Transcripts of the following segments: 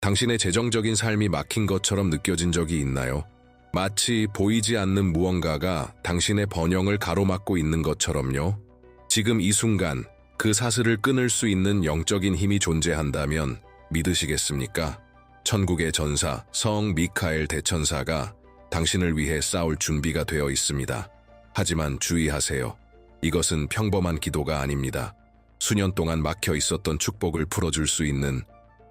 당신의 재정적인 삶이 막힌 것처럼 느껴진 적이 있나요? 마치 보이지 않는 무언가가 당신의 번영을 가로막고 있는 것처럼요. 지금 이 순간 그 사슬을 끊을 수 있는 영적인 힘이 존재한다면 믿으시겠습니까? 천국의 전사 성 미카엘 대천사가 당신을 위해 싸울 준비가 되어 있습니다. 하지만 주의하세요. 이것은 평범한 기도가 아닙니다. 수년 동안 막혀 있었던 축복을 풀어줄 수 있는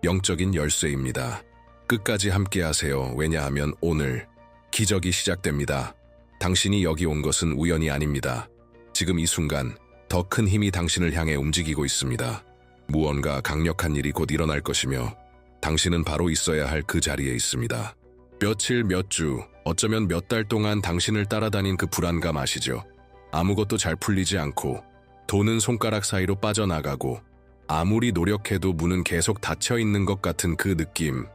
영적인 열쇠입니다. 끝까지 함께하세요. 왜냐하면 오늘 기적이 시작됩니다. 당신이 여기 온 것은 우연이 아닙니다. 지금 이 순간 더 큰 힘이 당신을 향해 움직이고 있습니다. 무언가 강력한 일이 곧 일어날 것이며 당신은 바로 있어야 할 그 자리에 있습니다. 며칠, 몇 주, 어쩌면 몇 달 동안 당신을 따라다닌 그 불안감 아시죠? 아무것도 잘 풀리지 않고 돈은 손가락 사이로 빠져나가고 아무리 노력해도 문은 계속 닫혀 있는 것 같은 그 느낌.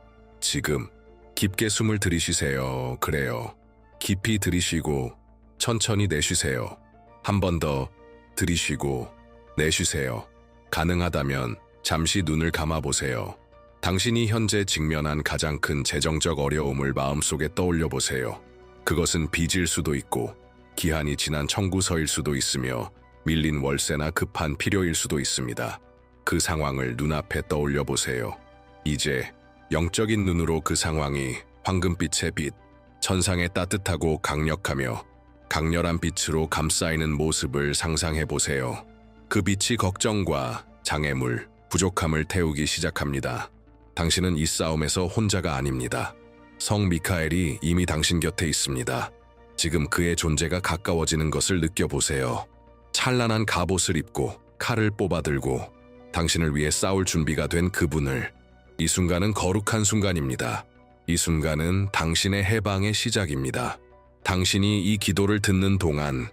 지금 깊게 숨을 들이쉬세요. 그래요. 깊이 들이쉬고 천천히 내쉬세요. 한 번 더 들이쉬고 내쉬세요. 가능하다면 잠시 눈을 감아보세요. 당신이 현재 직면한 가장 큰 재정적 어려움을 마음속에 떠올려 보세요. 그것은 빚일 수도 있고 기한이 지난 청구서일 수도 있으며 밀린 월세나 급한 필요일 수도 있습니다. 그 상황을 눈앞에 떠올려 보세요. 이제 영적인 눈으로 그 상황이 황금빛의 빛, 천상의 따뜻하고 강력하며 강렬한 빛으로 감싸이는 모습을 상상해 보세요. 그 빛이 걱정과 장애물, 부족함을 태우기 시작합니다. 당신은 이 싸움에서 혼자가 아닙니다. 성 미카엘이 이미 당신 곁에 있습니다. 지금 그의 존재가 가까워지는 것을 느껴보세요. 찬란한 갑옷을 입고 칼을 뽑아들고 당신을 위해 싸울 준비가 된 그분을. 이 순간은 거룩한 순간입니다. 이 순간은 당신의 해방의 시작입니다. 당신이 이 기도를 듣는 동안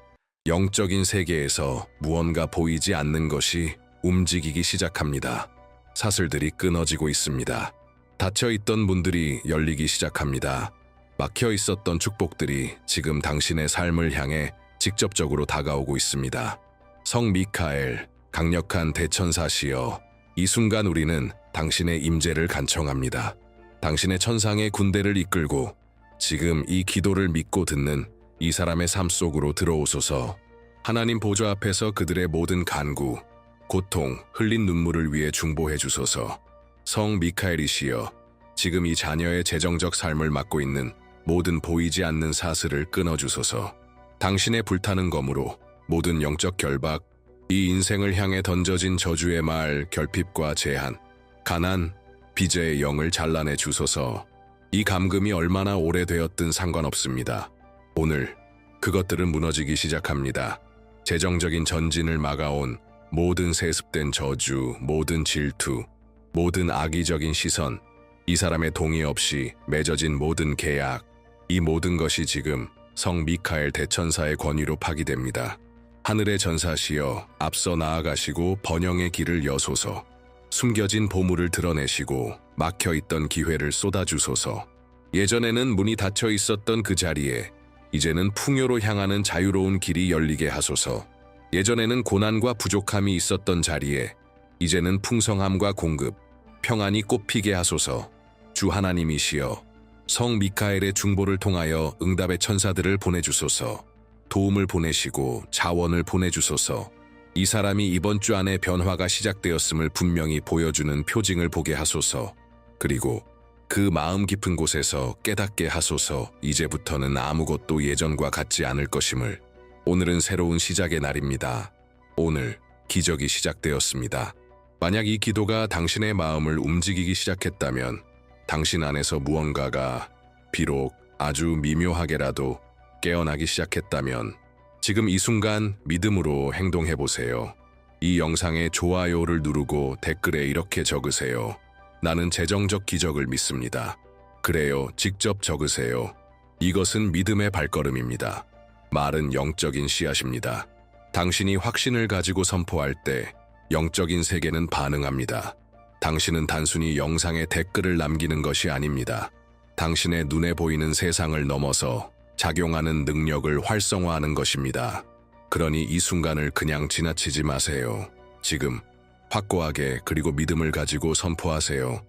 영적인 세계에서 무언가 보이지 않는 것이 움직이기 시작합니다. 사슬들이 끊어지고 있습니다. 닫혀있던 문들이 열리기 시작합니다. 막혀 있었던 축복들이 지금 당신의 삶을 향해 직접적으로 다가오고 있습니다. 성 미카엘, 강력한 대천사시여, 이 순간 우리는 당신의 임재를 간청합니다. 당신의 천상의 군대를 이끌고 지금 이 기도를 믿고 듣는 이 사람의 삶 속으로 들어오소서. 하나님 보좌 앞에서 그들의 모든 간구, 고통, 흘린 눈물을 위해 중보해 주소서. 성 미카엘이시여, 지금 이 자녀의 재정적 삶을 맡고 있는 모든 보이지 않는 사슬을 끊어주소서. 당신의 불타는 검으로 모든 영적 결박, 이 인생을 향해 던져진 저주의 말, 결핍과 제한, 가난, 빚의 영을 잘라내 주소서. 이 감금이 얼마나 오래되었든 상관없습니다. 오늘 그것들은 무너지기 시작합니다. 재정적인 전진을 막아온 모든 세습된 저주, 모든 질투, 모든 악의적인 시선, 이 사람의 동의 없이 맺어진 모든 계약, 이 모든 것이 지금 성 미카엘 대천사의 권위로 파기됩니다. 하늘의 전사시여, 앞서 나아가시고 번영의 길을 여소서. 숨겨진 보물을 드러내시고 막혀있던 기회를 쏟아주소서. 예전에는 문이 닫혀 있었던 그 자리에 이제는 풍요로 향하는 자유로운 길이 열리게 하소서. 예전에는 고난과 부족함이 있었던 자리에 이제는 풍성함과 공급, 평안이 꽃피게 하소서. 주 하나님이시여, 성 미카엘의 중보를 통하여 응답의 천사들을 보내주소서. 도움을 보내시고 자원을 보내주소서. 이 사람이 이번 주 안에 변화가 시작되었음을 분명히 보여주는 표징을 보게 하소서. 그리고 그 마음 깊은 곳에서 깨닫게 하소서. 이제부터는 아무것도 예전과 같지 않을 것임을. 오늘은 새로운 시작의 날입니다. 오늘 기적이 시작되었습니다. 만약 이 기도가 당신의 마음을 움직이기 시작했다면 당신 안에서 무언가가 비록 아주 미묘하게라도 깨어나기 시작했다면 지금 이 순간 믿음으로 행동해보세요. 이 영상에 좋아요를 누르고 댓글에 이렇게 적으세요. 나는 재정적 기적을 믿습니다. 그래요, 직접 적으세요. 이것은 믿음의 발걸음입니다. 말은 영적인 씨앗입니다. 당신이 확신을 가지고 선포할 때 영적인 세계는 반응합니다. 당신은 단순히 영상에 댓글을 남기는 것이 아닙니다. 당신의 눈에 보이는 세상을 넘어서 작용하는 능력을 활성화하는 것입니다. 그러니 이 순간을 그냥 지나치지 마세요. 지금 확고하게 그리고 믿음을 가지고 선포하세요.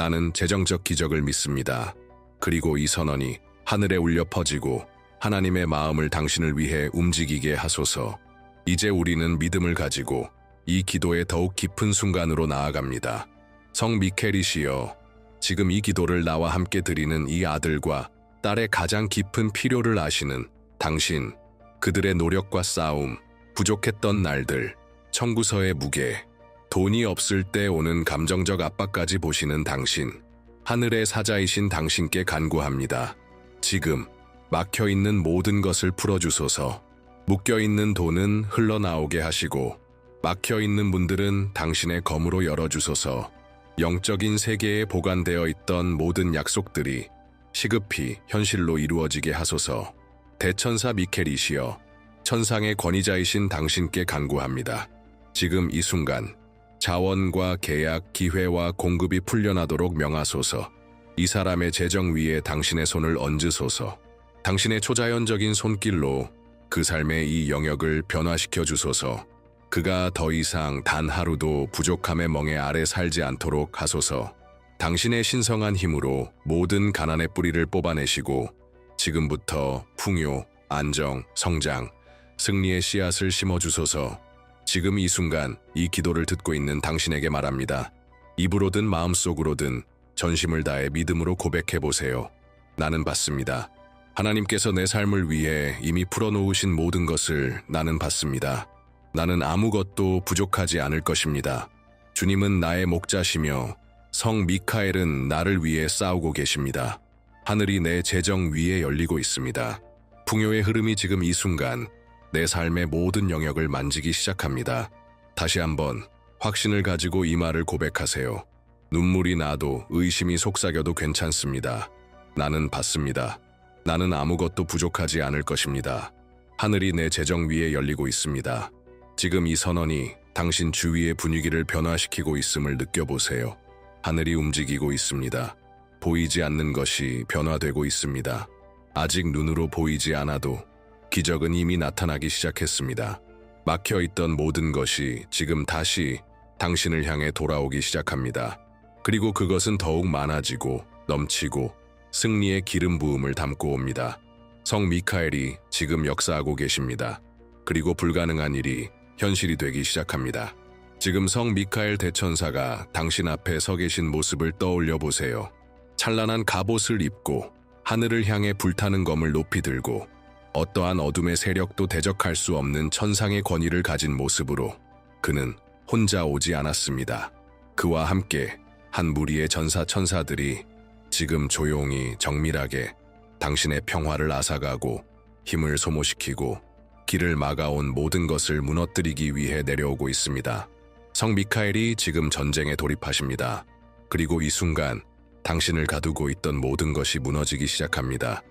나는 재정적 기적을 믿습니다. 그리고 이 선언이 하늘에 울려 퍼지고 하나님의 마음을 당신을 위해 움직이게 하소서. 이제 우리는 믿음을 가지고 이 기도에 더욱 깊은 순간으로 나아갑니다. 성 미켈이시여, 지금 이 기도를 나와 함께 드리는 이 아들과 딸의 가장 깊은 필요를 아시는 당신, 그들의 노력과 싸움, 부족했던 날들, 청구서의 무게, 돈이 없을 때 오는 감정적 압박까지 보시는 당신, 하늘의 사자이신 당신께 간구합니다. 지금 막혀있는 모든 것을 풀어주소서. 묶여있는 돈은 흘러나오게 하시고 막혀있는 문들은 당신의 검으로 열어주소서. 영적인 세계에 보관되어 있던 모든 약속들이 시급히 현실로 이루어지게 하소서. 대천사 미켈이시여, 천상의 권위자이신 당신께 간구합니다. 지금 이 순간 자원과 계약, 기회와 공급이 풀려나도록 명하소서. 이 사람의 재정 위에 당신의 손을 얹으소서. 당신의 초자연적인 손길로 그 삶의 이 영역을 변화시켜 주소서. 그가 더 이상 단 하루도 부족함의 멍에 아래 살지 않도록 하소서. 당신의 신성한 힘으로 모든 가난의 뿌리를 뽑아내시고 지금부터 풍요, 안정, 성장, 승리의 씨앗을 심어주소서. 지금 이 순간 이 기도를 듣고 있는 당신에게 말합니다. 입으로든 마음속으로든 전심을 다해 믿음으로 고백해보세요. 나는 받습니다. 하나님께서 내 삶을 위해 이미 풀어놓으신 모든 것을 나는 받습니다. 나는 아무것도 부족하지 않을 것입니다. 주님은 나의 목자시며 성 미카엘은 나를 위해 싸우고 계십니다. 하늘이 내 재정 위에 열리고 있습니다. 풍요의 흐름이 지금 이 순간 내 삶의 모든 영역을 만지기 시작합니다. 다시 한번 확신을 가지고 이 말을 고백하세요. 눈물이 나도 의심이 속삭여도 괜찮습니다. 나는 받습니다. 나는 아무것도 부족하지 않을 것입니다. 하늘이 내 재정 위에 열리고 있습니다. 지금 이 선언이 당신 주위의 분위기를 변화시키고 있음을 느껴보세요. 하늘이 움직이고 있습니다. 보이지 않는 것이 변화되고 있습니다. 아직 눈으로 보이지 않아도 기적은 이미 나타나기 시작했습니다. 막혀있던 모든 것이 지금 다시 당신을 향해 돌아오기 시작합니다. 그리고 그것은 더욱 많아지고 넘치고 승리의 기름 부음을 담고 옵니다. 성 미카엘이 지금 역사하고 계십니다. 그리고 불가능한 일이 현실이 되기 시작합니다. 지금 성 미카엘 대천사가 당신 앞에 서 계신 모습을 떠올려 보세요. 찬란한 갑옷을 입고 하늘을 향해 불타는 검을 높이 들고 어떠한 어둠의 세력도 대적할 수 없는 천상의 권위를 가진 모습으로 그는 혼자 오지 않았습니다. 그와 함께 한 무리의 전사 천사들이 지금 조용히 정밀하게 당신의 평화를 앗아가고 힘을 소모시키고 길을 막아온 모든 것을 무너뜨리기 위해 내려오고 있습니다. 성 미카엘이 지금 전쟁에 돌입하십니다. 그리고 이 순간 당신을 가두고 있던 모든 것이 무너지기 시작합니다.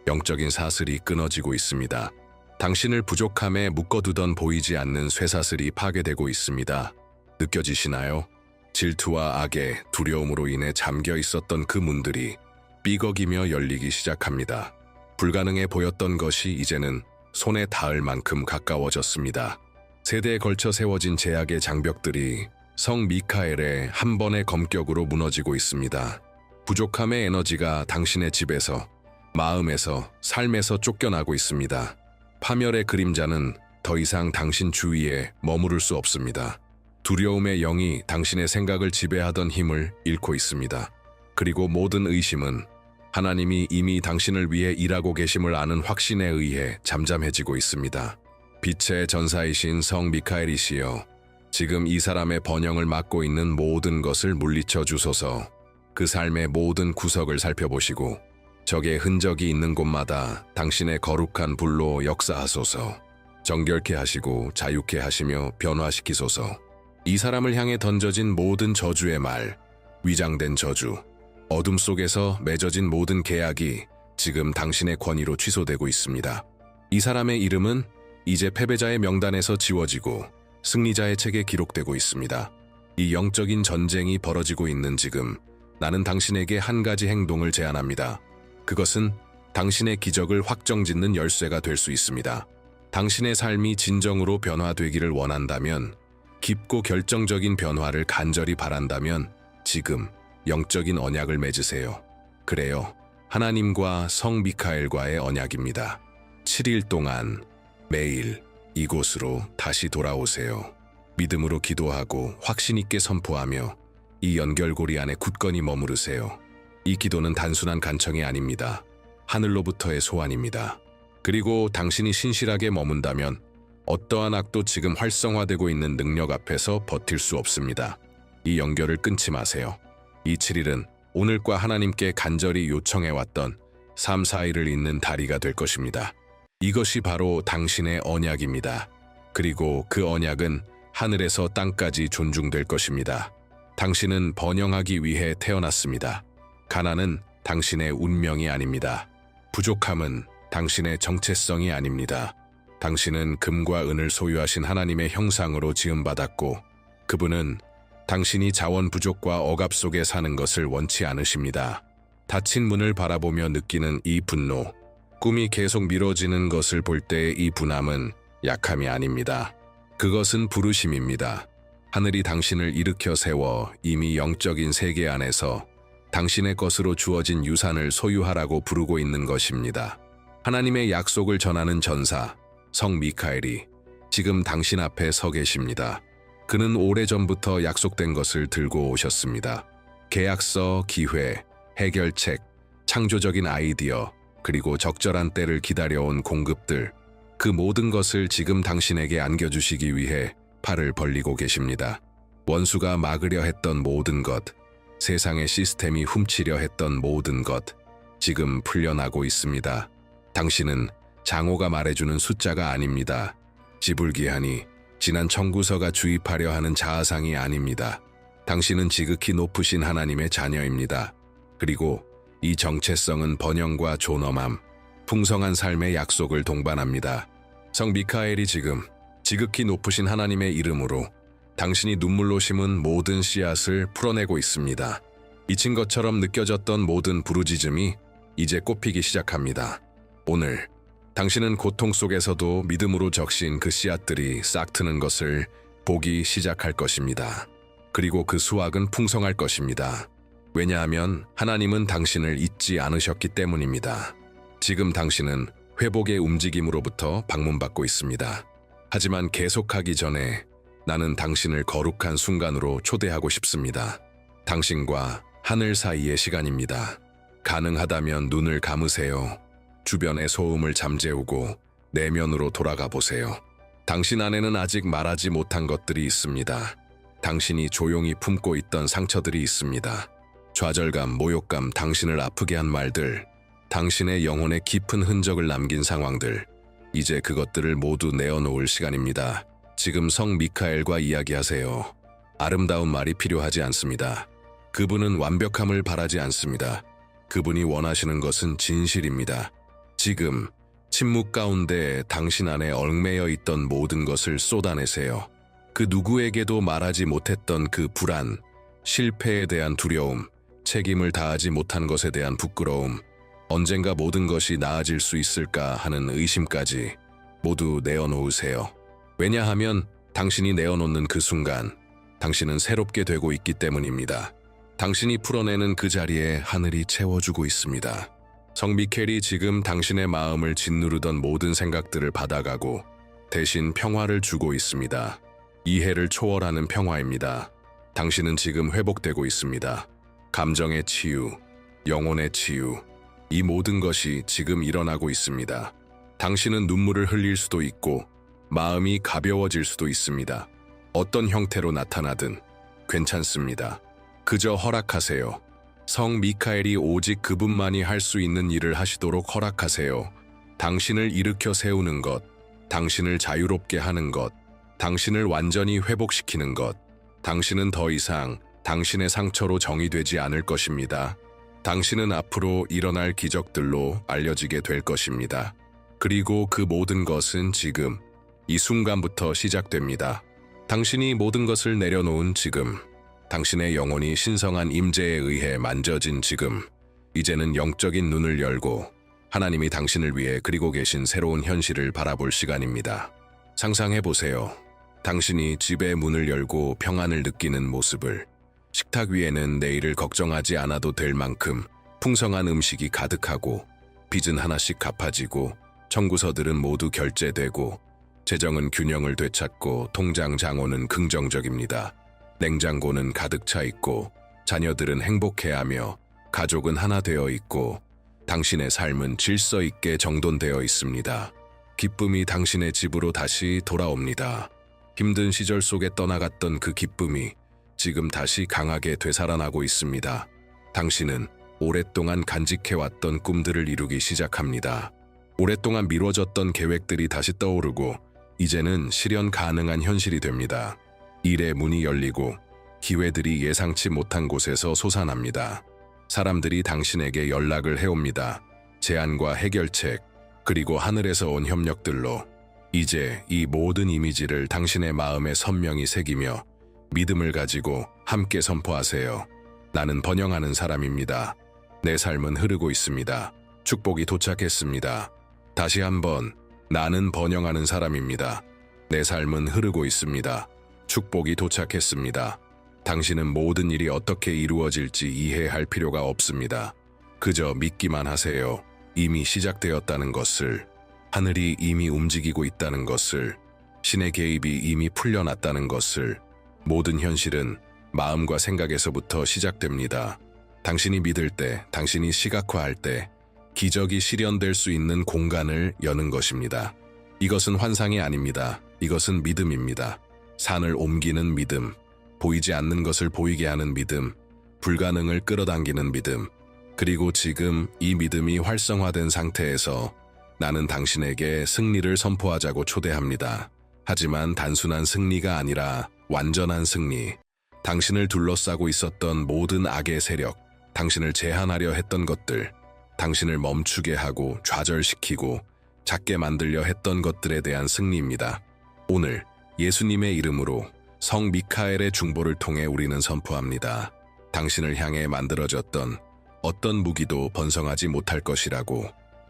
영적인 사슬이 끊어지고 있습니다. 당신을 부족함에 묶어두던 보이지 않는 쇠사슬이 파괴되고 있습니다. 느껴지시나요? 질투와 악의 두려움으로 인해 잠겨 있었던 그 문들이 삐걱이며 열리기 시작합니다. 불가능해 보였던 것이 이제는 손에 닿을 만큼 가까워졌습니다. 세대에 걸쳐 세워진 제약의 장벽들이 성 미카엘의 한 번의 검격으로 무너지고 있습니다. 부족함의 에너지가 당신의 집에서, 마음에서, 삶에서 쫓겨나고 있습니다. 파멸의 그림자는 더 이상 당신 주위에 머무를 수 없습니다. 두려움의 영이 당신의 생각을 지배하던 힘을 잃고 있습니다. 그리고 모든 의심은 하나님이 이미 당신을 위해 일하고 계심을 아는 확신에 의해 잠잠해지고 있습니다. 빛의 전사이신 성 미카엘이시여, 지금 이 사람의 번영을 막고 있는 모든 것을 물리쳐 주소서. 그 삶의 모든 구석을 살펴보시고 적의 흔적이 있는 곳마다 당신의 거룩한 불로 역사하소서. 정결케 하시고 자유케 하시며 변화시키소서. 이 사람을 향해 던져진 모든 저주의 말, 위장된 저주, 어둠 속에서 맺어진 모든 계약이 지금 당신의 권위로 취소되고 있습니다. 이 사람의 이름은 이제 패배자의 명단에서 지워지고 승리자의 책에 기록되고 있습니다. 이 영적인 전쟁이 벌어지고 있는 지금 나는 당신에게 한 가지 행동을 제안합니다. 그것은 당신의 기적을 확정짓는 열쇠가 될 수 있습니다. 당신의 삶이 진정으로 변화되기를 원한다면, 깊고 결정적인 변화를 간절히 바란다면 지금 영적인 언약을 맺으세요. 그래요. 하나님과 성 미카엘과의 언약입니다. 7일 동안 매일 이곳으로 다시 돌아오세요. 믿음으로 기도하고 확신 있게 선포하며 이 연결고리 안에 굳건히 머무르세요. 이 기도는 단순한 간청이 아닙니다. 하늘로부터의 소환입니다. 그리고 당신이 신실하게 머문다면 어떠한 악도 지금 활성화되고 있는 능력 앞에서 버틸 수 없습니다. 이 연결을 끊지 마세요. 이 7일은 오늘과 하나님께 간절히 요청해왔던 3, 4일을 잇는 다리가 될 것입니다. 이것이 바로 당신의 언약입니다. 그리고 그 언약은 하늘에서 땅까지 존중될 것입니다. 당신은 번영하기 위해 태어났습니다. 가난은 당신의 운명이 아닙니다. 부족함은 당신의 정체성이 아닙니다. 당신은 금과 은을 소유하신 하나님의 형상으로 지음받았고 그분은 당신이 자원 부족과 억압 속에 사는 것을 원치 않으십니다. 닫힌 문을 바라보며 느끼는 이 분노, 꿈이 계속 미뤄지는 것을 볼 때의 이 분함은 약함이 아닙니다. 그것은 부르심입니다. 하늘이 당신을 일으켜 세워 이미 영적인 세계 안에서 당신의 것으로 주어진 유산을 소유하라고 부르고 있는 것입니다. 하나님의 약속을 전하는 전사, 성 미카엘이 지금 당신 앞에 서 계십니다. 그는 오래전부터 약속된 것을 들고 오셨습니다. 계약서, 기회, 해결책, 창조적인 아이디어, 그리고 적절한 때를 기다려온 공급들, 그 모든 것을 지금 당신에게 안겨주시기 위해 팔을 벌리고 계십니다. 원수가 막으려 했던 모든 것, 세상의 시스템이 훔치려 했던 모든 것, 지금 풀려나고 있습니다. 당신은 장호가 말해주는 숫자가 아닙니다. 지불기한이 지난 청구서가 주입하려 하는 자아상이 아닙니다. 당신은 지극히 높으신 하나님의 자녀입니다. 그리고 이 정체성은 번영과 존엄함, 풍성한 삶의 약속을 동반합니다. 성 미카엘이 지금 지극히 높으신 하나님의 이름으로 당신이 눈물로 심은 모든 씨앗을 풀어내고 있습니다. 미친 것처럼 느껴졌던 모든 부르짖음이 이제 꽃피기 시작합니다. 오늘 당신은 고통 속에서도 믿음으로 적신 그 씨앗들이 싹트는 것을 보기 시작할 것입니다. 그리고 그 수확은 풍성할 것입니다. 왜냐하면 하나님은 당신을 잊지 않으셨기 때문입니다. 지금 당신은 회복의 움직임으로부터 방문받고 있습니다. 하지만 계속하기 전에 나는 당신을 거룩한 순간으로 초대하고 싶습니다. 당신과 하늘 사이의 시간입니다. 가능하다면 눈을 감으세요. 주변의 소음을 잠재우고 내면으로 돌아가 보세요. 당신 안에는 아직 말하지 못한 것들이 있습니다. 당신이 조용히 품고 있던 상처들이 있습니다. 좌절감, 모욕감, 당신을 아프게 한 말들, 당신의 영혼에 깊은 흔적을 남긴 상황들, 이제 그것들을 모두 내어놓을 시간입니다. 지금 성 미카엘과 이야기하세요. 아름다운 말이 필요하지 않습니다. 그분은 완벽함을 바라지 않습니다. 그분이 원하시는 것은 진실입니다. 지금 침묵 가운데 당신 안에 얽매여 있던 모든 것을 쏟아내세요. 그 누구에게도 말하지 못했던 그 불안, 실패에 대한 두려움, 책임을 다하지 못한 것에 대한 부끄러움, 언젠가 모든 것이 나아질 수 있을까 하는 의심까지 모두 내어놓으세요. 왜냐하면 당신이 내어놓는 그 순간 당신은 새롭게 되고 있기 때문입니다. 당신이 풀어내는 그 자리에 하늘이 채워주고 있습니다. 성 미켈이 지금 당신의 마음을 짓누르던 모든 생각들을 받아가고 대신 평화를 주고 있습니다. 이해를 초월하는 평화입니다. 당신은 지금 회복되고 있습니다. 감정의 치유, 영혼의 치유, 이 모든 것이 지금 일어나고 있습니다. 당신은 눈물을 흘릴 수도 있고 마음이 가벼워질 수도 있습니다. 어떤 형태로 나타나든 괜찮습니다. 그저 허락하세요. 성 미카엘이 오직 그분만이 할 수 있는 일을 하시도록 허락하세요. 당신을 일으켜 세우는 것, 당신을 자유롭게 하는 것, 당신을 완전히 회복시키는 것, 당신은 더 이상 당신의 상처로 정의되지 않을 것입니다. 당신은 앞으로 일어날 기적들로 알려지게 될 것입니다. 그리고 그 모든 것은 지금, 이 순간부터 시작됩니다. 당신이 모든 것을 내려놓은 지금, 당신의 영혼이 신성한 임재에 의해 만져진 지금, 이제는 영적인 눈을 열고 하나님이 당신을 위해 그리고 계신 새로운 현실을 바라볼 시간입니다. 상상해 보세요. 당신이 집의 문을 열고 평안을 느끼는 모습을. 식탁 위에는 내일을 걱정하지 않아도 될 만큼 풍성한 음식이 가득하고 빚은 하나씩 갚아지고 청구서들은 모두 결제되고 재정은 균형을 되찾고 통장 장호는 긍정적입니다. 냉장고는 가득 차 있고 자녀들은 행복해하며 가족은 하나 되어 있고 당신의 삶은 질서 있게 정돈되어 있습니다. 기쁨이 당신의 집으로 다시 돌아옵니다. 힘든 시절 속에 떠나갔던 그 기쁨이 지금 다시 강하게 되살아나고 있습니다. 당신은 오랫동안 간직해왔던 꿈들을 이루기 시작합니다. 오랫동안 미뤄졌던 계획들이 다시 떠오르고 이제는 실현 가능한 현실이 됩니다. 일의 문이 열리고 기회들이 예상치 못한 곳에서 솟아납니다. 사람들이 당신에게 연락을 해옵니다. 제안과 해결책, 그리고 하늘에서 온 협력들로 이제 이 모든 이미지를 당신의 마음에 선명히 새기며 믿음을 가지고 함께 선포하세요. 나는 번영하는 사람입니다. 내 삶은 흐르고 있습니다. 축복이 도착했습니다. 다시 한번, 나는 번영하는 사람입니다. 내 삶은 흐르고 있습니다. 축복이 도착했습니다. 당신은 모든 일이 어떻게 이루어질지 이해할 필요가 없습니다. 그저 믿기만 하세요. 이미 시작되었다는 것을, 하늘이 이미 움직이고 있다는 것을, 신의 개입이 이미 풀려났다는 것을. 모든 현실은 마음과 생각에서부터 시작됩니다. 당신이 믿을 때, 당신이 시각화할 때 기적이 실현될 수 있는 공간을 여는 것입니다. 이것은 환상이 아닙니다. 이것은 믿음입니다. 산을 옮기는 믿음, 보이지 않는 것을 보이게 하는 믿음, 불가능을 끌어당기는 믿음. 그리고 지금 이 믿음이 활성화된 상태에서 나는 당신에게 승리를 선포하자고 초대합니다. 하지만 단순한 승리가 아니라 완전한 승리. 당신을 둘러싸고 있었던 모든 악의 세력, 당신을 제한하려 했던 것들, 당신을 멈추게 하고 좌절시키고 작게 만들려 했던 것들에 대한 승리입니다. 오늘 예수님의 이름으로 성 미카엘의 중보를 통해 우리는 선포합니다. 당신을 향해 만들어졌던 어떤 무기도 번성하지 못할 것이라고.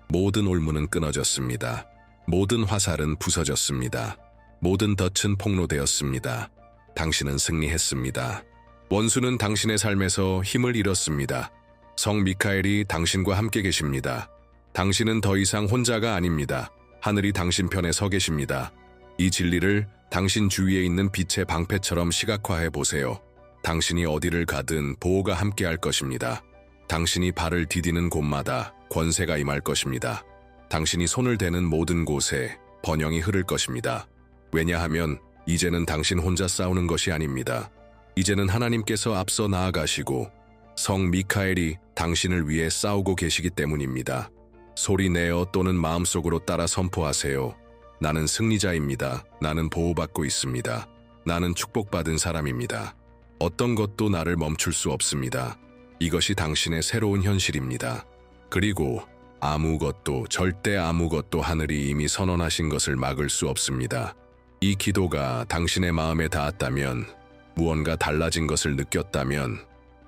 모든 올무는 끊어졌습니다. 모든 화살은 부서졌습니다. 모든 덫은 폭로되었습니다. 당신은 승리했습니다. 원수는 당신의 삶에서 힘을 잃었습니다. 성 미카엘이 당신과 함께 계십니다. 당신은 더 이상 혼자가 아닙니다. 하늘이 당신 편에 서 계십니다. 이 진리를 당신 주위에 있는 빛의 방패처럼 시각화해 보세요. 당신이 어디를 가든 보호가 함께할 것입니다. 당신이 발을 디디는 곳마다 권세가 임할 것입니다. 당신이 손을 대는 모든 곳에 번영이 흐를 것입니다. 왜냐하면 이제는 당신 혼자 싸우는 것이 아닙니다. 이제는 하나님께서 앞서 나아가시고 성 미카엘이 당신을 위해 싸우고 계시기 때문입니다. 소리내어 또는 마음속으로 따라 선포하세요. 나는 승리자입니다. 나는 보호받고 있습니다. 나는 축복받은 사람입니다. 어떤 것도 나를 멈출 수 없습니다. 이것이 당신의 새로운 현실입니다. 그리고 아무것도, 절대 아무것도 하늘이 이미 선언하신 것을 막을 수 없습니다. 이 기도가 당신의 마음에 닿았다면, 무언가 달라진 것을 느꼈다면,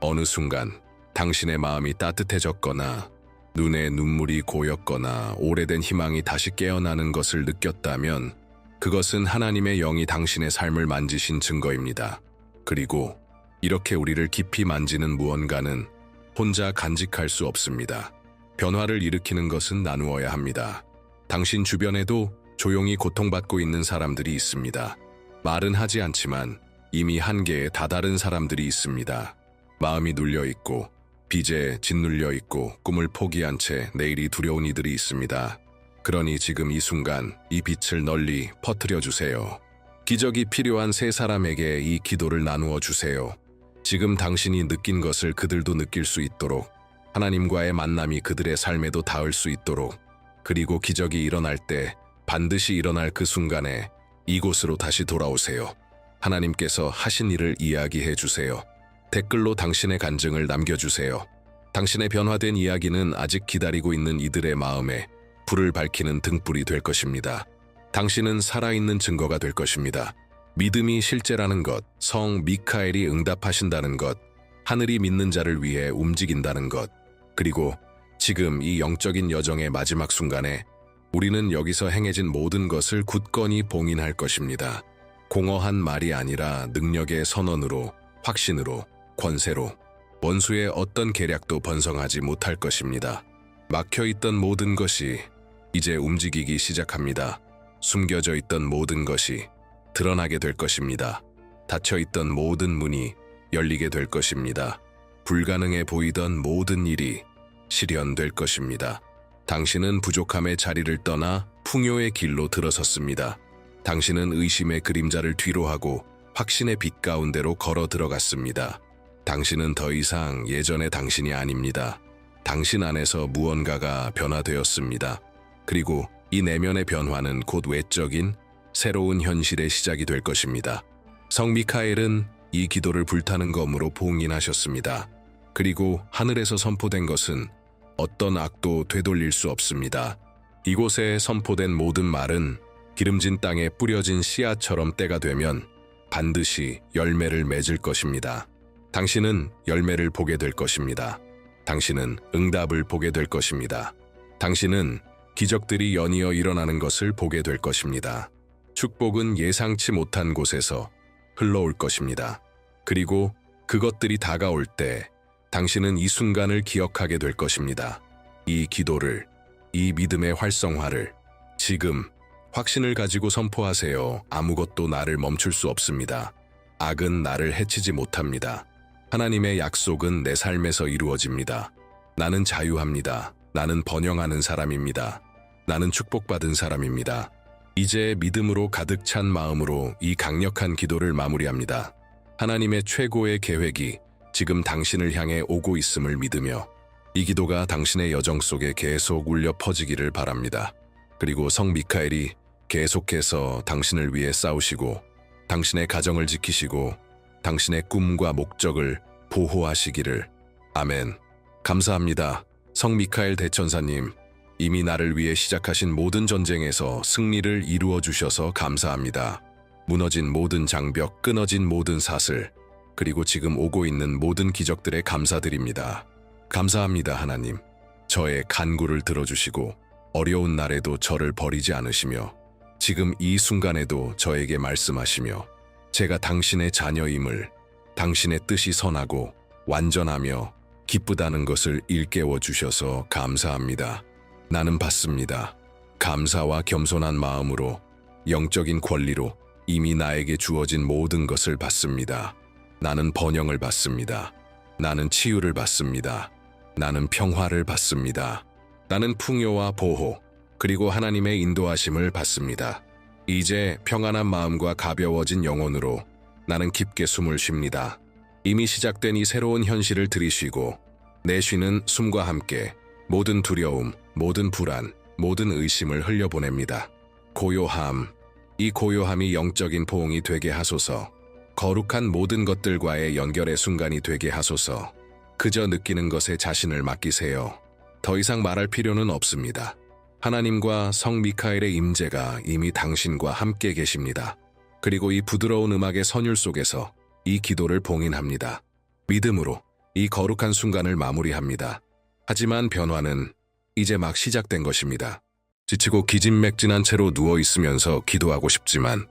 어느 순간 당신의 마음이 따뜻해졌거나 눈에 눈물이 고였거나 오래된 희망이 다시 깨어나는 것을 느꼈다면 그것은 하나님의 영이 당신의 삶을 만지신 증거입니다. 그리고 이렇게 우리를 깊이 만지는 무언가는 혼자 간직할 수 없습니다. 변화를 일으키는 것은 나누어야 합니다. 당신 주변에도 조용히 고통받고 있는 사람들이 있습니다. 말은 하지 않지만 이미 한계에 다다른 사람들이 있습니다. 마음이 눌려있고 빚에 짓눌려 있고 꿈을 포기한 채 내일이 두려운 이들이 있습니다. 그러니 지금 이 순간 이 빛을 널리 퍼뜨려 주세요. 기적이 필요한 세 사람에게 이 기도를 나누어 주세요. 지금 당신이 느낀 것을 그들도 느낄 수 있도록, 하나님과의 만남이 그들의 삶에도 닿을 수 있도록, 그리고 기적이 일어날 때 반드시 일어날 그 순간에 이곳으로 다시 돌아오세요. 하나님께서 하신 일을 이야기해 주세요. 댓글로 당신의 간증을 남겨주세요. 당신의 변화된 이야기는 아직 기다리고 있는 이들의 마음에 불을 밝히는 등불이 될 것입니다. 당신은 살아있는 증거가 될 것입니다. 믿음이 실제라는 것, 성 미카엘이 응답하신다는 것, 하늘이 믿는 자를 위해 움직인다는 것, 그리고 지금 이 영적인 여정의 마지막 순간에 우리는 여기서 행해진 모든 것을 굳건히 봉인할 것입니다. 공허한 말이 아니라 능력의 선언으로, 확신으로, 권세로 원수의 어떤 계략도 번성하지 못할 것입니다. 막혀있던 모든 것이 이제 움직이기 시작합니다. 숨겨져 있던 모든 것이 드러나게 될 것입니다. 닫혀있던 모든 문이 열리게 될 것입니다. 불가능해 보이던 모든 일이 실현될 것입니다. 당신은 부족함의 자리를 떠나 풍요의 길로 들어섰습니다. 당신은 의심의 그림자를 뒤로하고 확신의 빛 가운데로 걸어 들어갔습니다. 당신은 더 이상 예전의 당신이 아닙니다. 당신 안에서 무언가가 변화되었습니다. 그리고 이 내면의 변화는 곧 외적인 새로운 현실의 시작이 될 것입니다. 성 미카엘은 이 기도를 불타는 검으로 봉인하셨습니다. 그리고 하늘에서 선포된 것은 어떤 악도 되돌릴 수 없습니다. 이곳에 선포된 모든 말은 기름진 땅에 뿌려진 씨앗처럼 때가 되면 반드시 열매를 맺을 것입니다. 당신은 열매를 보게 될 것입니다. 당신은 응답을 보게 될 것입니다. 당신은 기적들이 연이어 일어나는 것을 보게 될 것입니다. 축복은 예상치 못한 곳에서 흘러올 것입니다. 그리고 그것들이 다가올 때 당신은 이 순간을 기억하게 될 것입니다. 이 기도를, 이 믿음의 활성화를 지금 확신을 가지고 선포하세요. 아무것도 나를 멈출 수 없습니다. 악은 나를 해치지 못합니다. 하나님의 약속은 내 삶에서 이루어집니다. 나는 자유합니다. 나는 번영하는 사람입니다. 나는 축복받은 사람입니다. 이제 믿음으로 가득 찬 마음으로 이 강력한 기도를 마무리합니다. 하나님의 최고의 계획이 지금 당신을 향해 오고 있음을 믿으며 이 기도가 당신의 여정 속에 계속 울려 퍼지기를 바랍니다. 그리고 성 미카엘이 계속해서 당신을 위해 싸우시고 당신의 가정을 지키시고 당신의 꿈과 목적을 보호하시기를. 아멘. 감사합니다. 성 미카엘 대천사님, 이미 나를 위해 시작하신 모든 전쟁에서 승리를 이루어 주셔서 감사합니다. 무너진 모든 장벽, 끊어진 모든 사슬, 그리고 지금 오고 있는 모든 기적들에 감사드립니다. 감사합니다, 하나님. 저의 간구를 들어주시고 어려운 날에도 저를 버리지 않으시며 지금 이 순간에도 저에게 말씀하시며 제가 당신의 자녀임을, 당신의 뜻이 선하고 완전하며 기쁘다는 것을 일깨워 주셔서 감사합니다. 나는 받습니다. 감사와 겸손한 마음으로 영적인 권리로 이미 나에게 주어진 모든 것을 받습니다. 나는 번영을 받습니다. 나는 치유를 받습니다. 나는 평화를 받습니다. 나는 풍요와 보호, 그리고 하나님의 인도하심을 받습니다. 이제 평안한 마음과 가벼워진 영혼으로 나는 깊게 숨을 쉽니다. 이미 시작된 이 새로운 현실을 들이쉬고 내쉬는 숨과 함께 모든 두려움, 모든 불안, 모든 의심을 흘려보냅니다. 고요함, 이 고요함이 영적인 포옹이 되게 하소서. 거룩한 모든 것들과의 연결의 순간이 되게 하소서. 그저 느끼는 것에 자신을 맡기세요. 더 이상 말할 필요는 없습니다. 하나님과 성 미카엘의 임재가 이미 당신과 함께 계십니다. 그리고 이 부드러운 음악의 선율 속에서 이 기도를 봉인합니다. 믿음으로 이 거룩한 순간을 마무리합니다. 하지만 변화는 이제 막 시작된 것입니다. 지치고 기진맥진한 채로 누워있으면서 기도하고 싶지만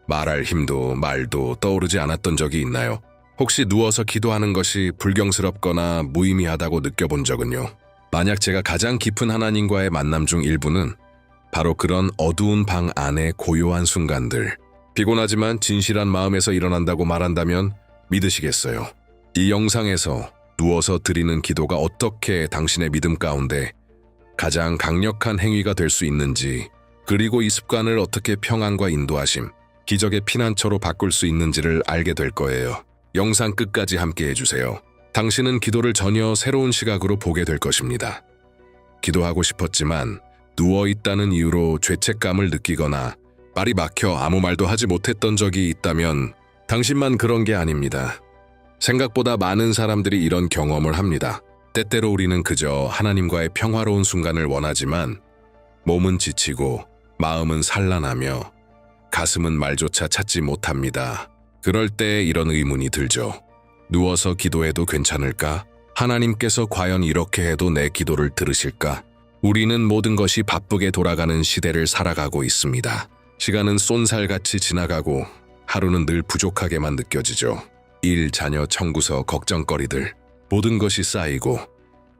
말할 힘도 말도 떠오르지 않았던 적이 있나요? 혹시 누워서 기도하는 것이 불경스럽거나 무의미하다고 느껴본 적은요? 만약 제가 가장 깊은 하나님과의 만남 중 일부는 바로 그런 어두운 방 안의 고요한 순간들, 피곤하지만 진실한 마음에서 일어난다고 말한다면 믿으시겠어요? 이 영상에서 누워서 드리는 기도가 어떻게 당신의 믿음 가운데 가장 강력한 행위가 될 수 있는지, 그리고 이 습관을 어떻게 평안과 인도하심, 기적의 피난처로 바꿀 수 있는지를 알게 될 거예요. 영상 끝까지 함께 해주세요. 당신은 기도를 전혀 새로운 시각으로 보게 될 것입니다. 기도하고 싶었지만 누워있다는 이유로 죄책감을 느끼거나 말이 막혀 아무 말도 하지 못했던 적이 있다면 당신만 그런 게 아닙니다. 생각보다 많은 사람들이 이런 경험을 합니다. 때때로 우리는 그저 하나님과의 평화로운 순간을 원하지만 몸은 지치고 마음은 산란하며 가슴은 말조차 찾지 못합니다. 그럴 때 이런 의문이 들죠. 누워서 기도해도 괜찮을까? 하나님께서 과연 이렇게 해도 내 기도를 들으실까? 우리는 모든 것이 바쁘게 돌아가는 시대를 살아가고 있습니다. 시간은 쏜살같이 지나가고 하루는 늘 부족하게만 느껴지죠. 일, 자녀, 청구서, 걱정거리들 모든 것이 쌓이고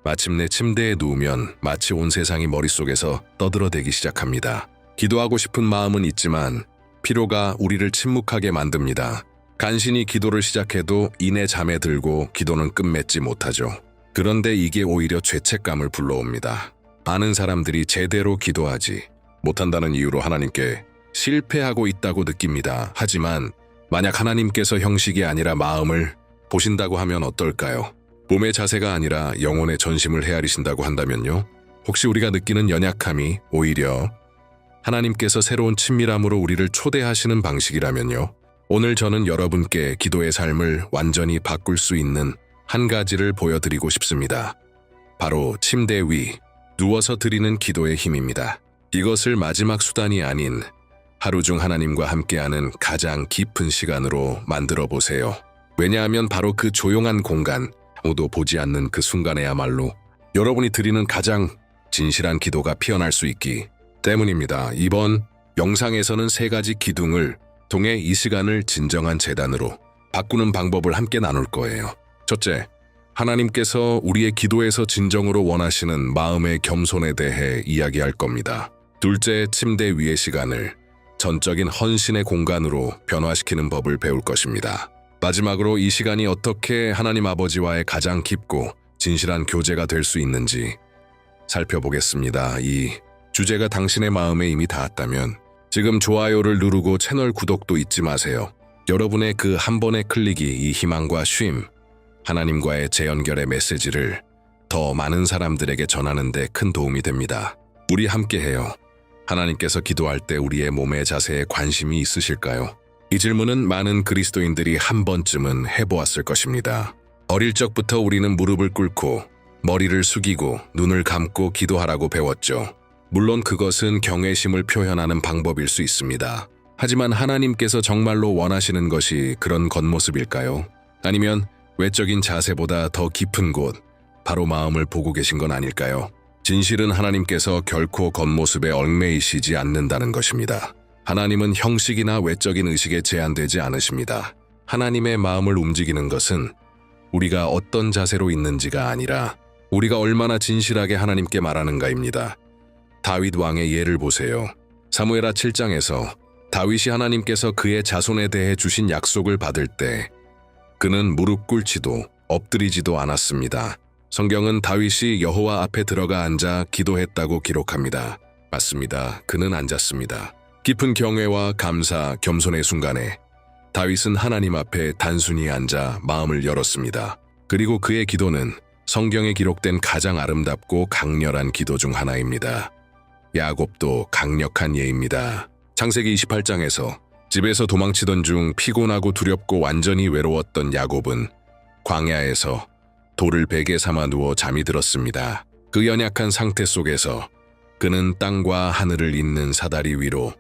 마침내 침대에 누우면 마치 온 세상이 머릿속에서 떠들어대기 시작합니다. 기도하고 싶은 마음은 있지만 피로가 우리를 침묵하게 만듭니다. 간신히 기도를 시작해도 이내 잠에 들고 기도는 끝맺지 못하죠. 그런데 이게 오히려 죄책감을 불러옵니다. 많은 사람들이 제대로 기도하지 못한다는 이유로 하나님께 실패하고 있다고 느낍니다. 하지만 만약 하나님께서 형식이 아니라 마음을 보신다고 하면 어떨까요? 몸의 자세가 아니라 영혼의 전심을 헤아리신다고 한다면요? 혹시 우리가 느끼는 연약함이 오히려 하나님께서 새로운 친밀함으로 우리를 초대하시는 방식이라면요? 오늘 저는 여러분께 기도의 삶을 완전히 바꿀 수 있는 한 가지를 보여드리고 싶습니다. 바로 침대 위, 누워서 드리는 기도의 힘입니다. 이것을 마지막 수단이 아닌 하루 중 하나님과 함께하는 가장 깊은 시간으로 만들어 보세요. 왜냐하면 바로 그 조용한 공간, 아무도 보지 않는 그 순간에야말로 여러분이 드리는 가장 진실한 기도가 피어날 수 있기 때문입니다. 이번 영상에서는 3가지 기둥을 통해 이 시간을 진정한 제단으로 바꾸는 방법을 함께 나눌 거예요. 첫째, 하나님께서 우리의 기도에서 진정으로 원하시는 마음의 겸손에 대해 이야기할 겁니다. 둘째, 침대 위의 시간을 전적인 헌신의 공간으로 변화시키는 법을 배울 것입니다. 마지막으로 이 시간이 어떻게 하나님 아버지와의 가장 깊고 진실한 교제가 될 수 있는지 살펴보겠습니다. 이 주제가 당신의 마음에 이미 닿았다면 지금 좋아요를 누르고 채널 구독도 잊지 마세요. 여러분의 그 한 번의 클릭이 이 희망과 쉼, 하나님과의 재연결의 메시지를 더 많은 사람들에게 전하는 데 큰 도움이 됩니다. 우리 함께해요. 하나님께서 기도할 때 우리의 몸의 자세에 관심이 있으실까요? 이 질문은 많은 그리스도인들이 한 번쯤은 해보았을 것입니다. 어릴 적부터 우리는 무릎을 꿇고 머리를 숙이고 눈을 감고 기도하라고 배웠죠. 물론 그것은 경외심을 표현하는 방법일 수 있습니다. 하지만 하나님께서 정말로 원하시는 것이 그런 겉모습일까요? 아니면 외적인 자세보다 더 깊은 곳, 바로 마음을 보고 계신 건 아닐까요? 진실은 하나님께서 결코 겉모습에 얽매이시지 않는다는 것입니다. 하나님은 형식이나 외적인 의식에 제한되지 않으십니다. 하나님의 마음을 움직이는 것은 우리가 어떤 자세로 있는지가 아니라 우리가 얼마나 진실하게 하나님께 말하는가입니다. 다윗 왕의 예를 보세요. 사무엘하 7장에서 다윗이 하나님께서 그의 자손에 대해 주신 약속을 받을 때 그는 무릎 꿇지도 엎드리지도 않았습니다. 성경은 다윗이 여호와 앞에 들어가 앉아 기도했다고 기록합니다. 맞습니다. 그는 앉았습니다. 깊은 경외와 감사, 겸손의 순간에 다윗은 하나님 앞에 단순히 앉아 마음을 열었습니다. 그리고 그의 기도는 성경에 기록된 가장 아름답고 강렬한 기도 중 하나입니다. 야곱도 강력한 예입니다. 창세기 28장에서 집에서 도망치던 중 피곤하고 두렵고 완전히 외로웠던 야곱은 광야에서 돌을 베개 삼아 누워 잠이 들었습니다. 그 연약한 상태 속에서 그는 땅과 하늘을 잇는 사다리 위로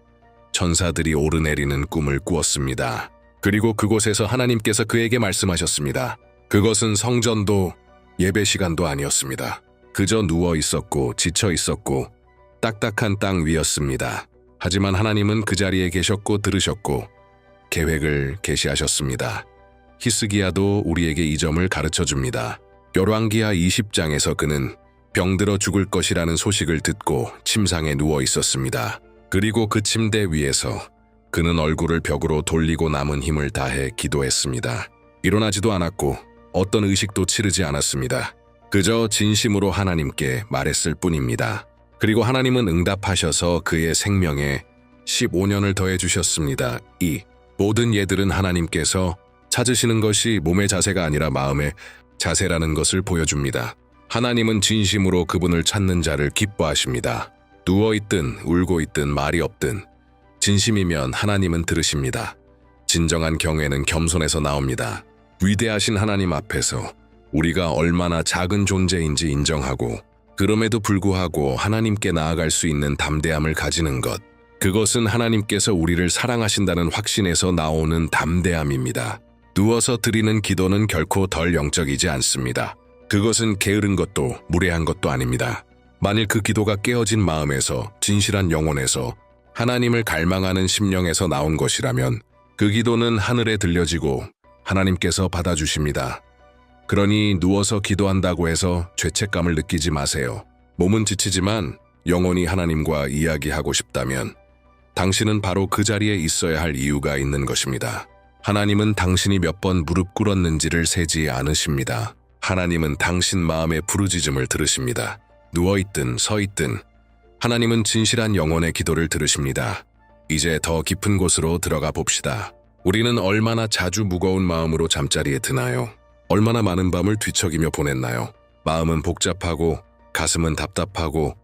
천사들이 오르내리는 꿈을 꾸었습니다. 그리고 그곳에서 하나님께서 그에게 말씀하셨습니다. 그것은 성전도 예배 시간도 아니었습니다. 그저 누워 있었고 지쳐 있었고 딱딱한 땅 위였습니다. 하지만 하나님은 그 자리에 계셨고 들으셨고 계획을 계시하셨습니다. 히스기야도 우리에게 이 점을 가르쳐줍니다. 열왕기하 20장에서 그는 병들어 죽을 것이라는 소식을 듣고 침상에 누워 있었습니다. 그리고 그 침대 위에서 그는 얼굴을 벽으로 돌리고 남은 힘을 다해 기도했습니다. 일어나지도 않았고 어떤 의식도 치르지 않았습니다. 그저 진심으로 하나님께 말했을 뿐입니다. 그리고 하나님은 응답하셔서 그의 생명에 15년을 더해 주셨습니다. 이 모든 예들은 하나님께서 찾으시는 것이 몸의 자세가 아니라 마음의 자세라는 것을 보여줍니다. 하나님은 진심으로 그분을 찾는 자를 기뻐하십니다. 누워있든 울고 있든 말이 없든 진심이면 하나님은 들으십니다. 진정한 경외는 겸손에서 나옵니다. 위대하신 하나님 앞에서 우리가 얼마나 작은 존재인지 인정하고 그럼에도 불구하고 하나님께 나아갈 수 있는 담대함을 가지는 것, 그것은 하나님께서 우리를 사랑하신다는 확신에서 나오는 담대함입니다. 누워서 드리는 기도는 결코 덜 영적이지 않습니다. 그것은 게으른 것도 무례한 것도 아닙니다. 만일 그 기도가 깨어진 마음에서, 진실한 영혼에서, 하나님을 갈망하는 심령에서 나온 것이라면 그 기도는 하늘에 들려지고 하나님께서 받아주십니다. 그러니 누워서 기도한다고 해서 죄책감을 느끼지 마세요. 몸은 지치지만 영혼이 하나님과 이야기하고 싶다면 당신은 바로 그 자리에 있어야 할 이유가 있는 것입니다. 하나님은 당신이 몇 번 무릎 꿇었는지를 세지 않으십니다. 하나님은 당신 마음의 부르짖음을 들으십니다. 누워있든 서있든 하나님은 진실한 영혼의 기도를 들으십니다. 이제 더 깊은 곳으로 들어가 봅시다. 우리는 얼마나 자주 무거운 마음으로 잠자리에 드나요? 얼마나 많은 밤을 뒤척이며 보냈나요? 마음은 복잡하고 가슴은 답답하고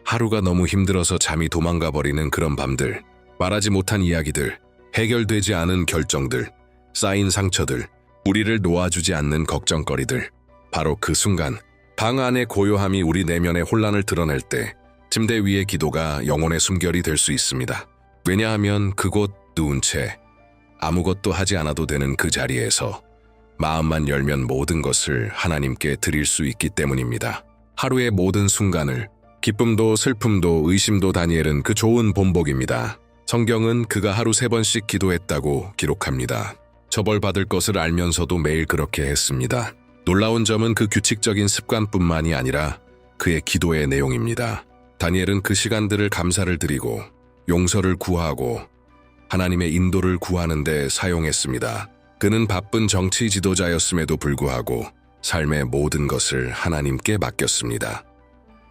하루가 너무 힘들어서 잠이 도망가 버리는 그런 밤들, 말하지 못한 이야기들, 해결되지 않은 결정들, 쌓인 상처들, 우리를 놓아주지 않는 걱정거리들. 바로 그 순간, 방 안의 고요함이 우리 내면의 혼란을 드러낼 때 침대 위의 기도가 영혼의 숨결이 될 수 있습니다. 왜냐하면 그곳 누운 채 아무것도 하지 않아도 되는 그 자리에서 마음만 열면 모든 것을 하나님께 드릴 수 있기 때문입니다. 하루의 모든 순간을 기쁨도 슬픔도 의심도 다니엘은 그 좋은 본복입니다. 성경은 그가 하루 3번씩 기도했다고 기록합니다. 처벌받을 것을 알면서도 매일 그렇게 했습니다. 놀라운 점은 그 규칙적인 습관뿐만이 아니라 그의 기도의 내용입니다. 다니엘은 그 시간들을 감사를 드리고 용서를 구하고 하나님의 인도를 구하는 데 사용했습니다. 그는 바쁜 정치 지도자였음에도 불구하고 삶의 모든 것을 하나님께 맡겼습니다.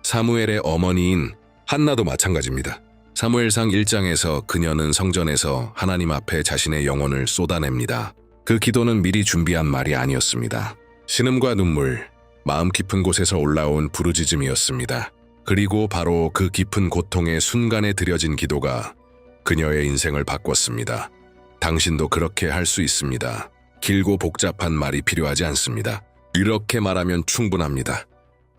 사무엘의 어머니인 한나도 마찬가지입니다. 사무엘상 1장에서 그녀는 성전에서 하나님 앞에 자신의 영혼을 쏟아냅니다. 그 기도는 미리 준비한 말이 아니었습니다. 신음과 눈물, 마음 깊은 곳에서 올라온 부르짖음이었습니다. 그리고 바로 그 깊은 고통의 순간에 드려진 기도가 그녀의 인생을 바꿨습니다. 당신도 그렇게 할 수 있습니다. 길고 복잡한 말이 필요하지 않습니다. 이렇게 말하면 충분합니다.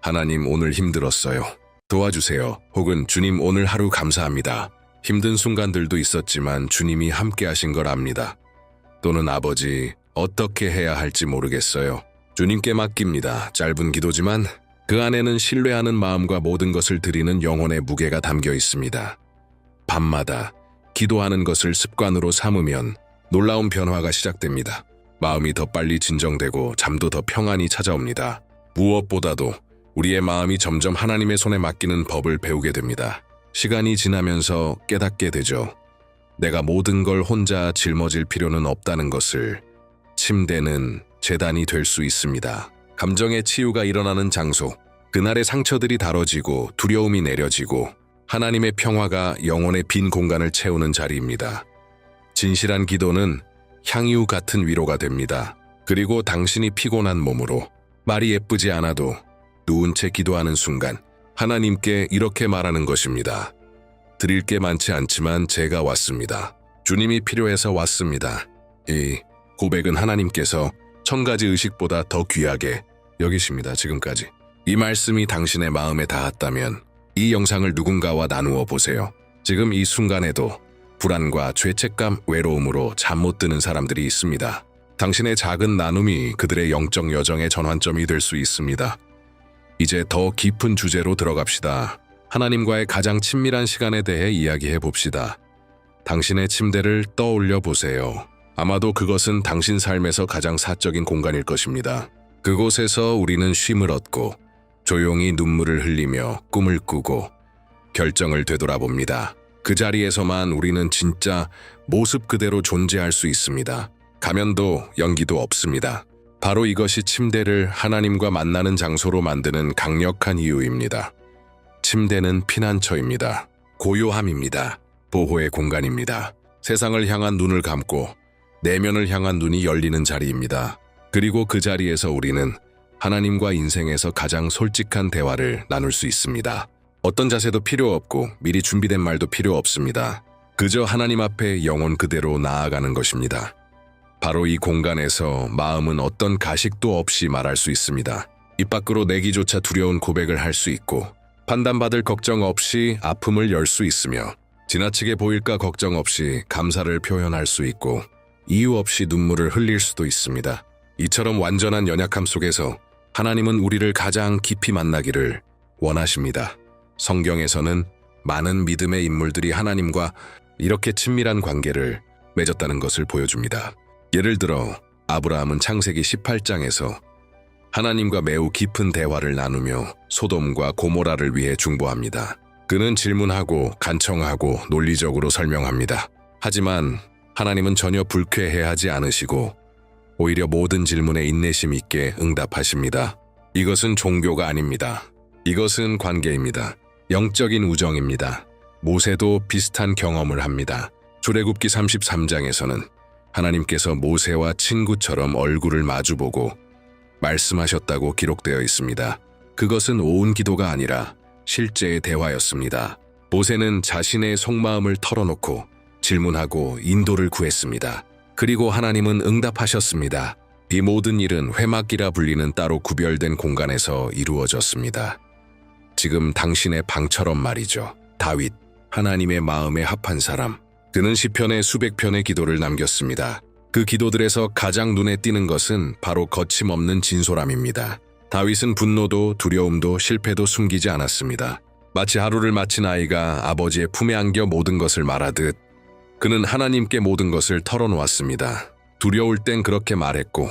하나님, 오늘 힘들었어요. 도와주세요. 혹은 주님, 오늘 하루 감사합니다. 힘든 순간들도 있었지만 주님이 함께 하신 걸 압니다. 또는 아버지, 어떻게 해야 할지 모르겠어요. 주님께 맡깁니다. 짧은 기도지만 그 안에는 신뢰하는 마음과 모든 것을 드리는 영혼의 무게가 담겨 있습니다. 밤마다 기도하는 것을 습관으로 삼으면 놀라운 변화가 시작됩니다. 마음이 더 빨리 진정되고 잠도 더 평안히 찾아옵니다. 무엇보다도 우리의 마음이 점점 하나님의 손에 맡기는 법을 배우게 됩니다. 시간이 지나면서 깨닫게 되죠. 내가 모든 걸 혼자 짊어질 필요는 없다는 것을. 침대는 제단이 될 수 있습니다. 감정의 치유가 일어나는 장소, 그날의 상처들이 다뤄지고 두려움이 내려지고 하나님의 평화가 영혼의 빈 공간을 채우는 자리입니다. 진실한 기도는 향유 같은 위로가 됩니다. 그리고 당신이 피곤한 몸으로 말이 예쁘지 않아도 누운 채 기도하는 순간 하나님께 이렇게 말하는 것입니다. 드릴 게 많지 않지만 제가 왔습니다. 주님이 필요해서 왔습니다. 이 고백은 하나님께서 1000가지 의식보다 더 귀하게 여기십니다. 지금까지. 이 말씀이 당신의 마음에 닿았다면 이 영상을 누군가와 나누어 보세요. 지금 이 순간에도 불안과 죄책감, 외로움으로 잠 못 드는 사람들이 있습니다. 당신의 작은 나눔이 그들의 영적 여정의 전환점이 될 수 있습니다. 이제 더 깊은 주제로 들어갑시다. 하나님과의 가장 친밀한 시간에 대해 이야기해 봅시다. 당신의 침대를 떠올려 보세요. 아마도 그것은 당신 삶에서 가장 사적인 공간일 것입니다. 그곳에서 우리는 쉼을 얻고 조용히 눈물을 흘리며 꿈을 꾸고 결정을 되돌아봅니다. 그 자리에서만 우리는 진짜 모습 그대로 존재할 수 있습니다. 가면도 연기도 없습니다. 바로 이것이 침대를 하나님과 만나는 장소로 만드는 강력한 이유입니다. 침대는 피난처입니다. 고요함입니다. 보호의 공간입니다. 세상을 향한 눈을 감고 내면을 향한 눈이 열리는 자리입니다. 그리고 그 자리에서 우리는 하나님과 인생에서 가장 솔직한 대화를 나눌 수 있습니다. 어떤 자세도 필요 없고 미리 준비된 말도 필요 없습니다. 그저 하나님 앞에 영혼 그대로 나아가는 것입니다. 바로 이 공간에서 마음은 어떤 가식도 없이 말할 수 있습니다. 입 밖으로 내기조차 두려운 고백을 할 수 있고 판단받을 걱정 없이 아픔을 열 수 있으며 지나치게 보일까 걱정 없이 감사를 표현할 수 있고 이유 없이 눈물을 흘릴 수도 있습니다. 이처럼 완전한 연약함 속에서 하나님은 우리를 가장 깊이 만나기를 원하십니다. 성경에서는 많은 믿음의 인물들이 하나님과 이렇게 친밀한 관계를 맺었다는 것을 보여줍니다. 예를 들어 아브라함은 창세기 18장에서 하나님과 매우 깊은 대화를 나누며 소돔과 고모라를 위해 중보합니다. 그는 질문하고 간청하고 논리적으로 설명합니다. 하지만 하나님은 전혀 불쾌해하지 않으시고 오히려 모든 질문에 인내심 있게 응답하십니다. 이것은 종교가 아닙니다. 이것은 관계입니다. 영적인 우정입니다. 모세도 비슷한 경험을 합니다. 출애굽기 33장에서는 하나님께서 모세와 친구처럼 얼굴을 마주보고 말씀하셨다고 기록되어 있습니다. 그것은 오은 기도가 아니라 실제의 대화였습니다. 모세는 자신의 속마음을 털어놓고 질문하고 인도를 구했습니다. 그리고 하나님은 응답하셨습니다. 이 모든 일은 회막이라 불리는 따로 구별된 공간에서 이루어졌습니다. 지금 당신의 방처럼 말이죠. 다윗, 하나님의 마음에 합한 사람. 그는 시편의 수백 편의 기도를 남겼습니다. 그 기도들에서 가장 눈에 띄는 것은 바로 거침없는 진솔함입니다. 다윗은 분노도 두려움도 실패도 숨기지 않았습니다. 마치 하루를 마친 아이가 아버지의 품에 안겨 모든 것을 말하듯 그는 하나님께 모든 것을 털어놓았습니다. 두려울 땐 그렇게 말했고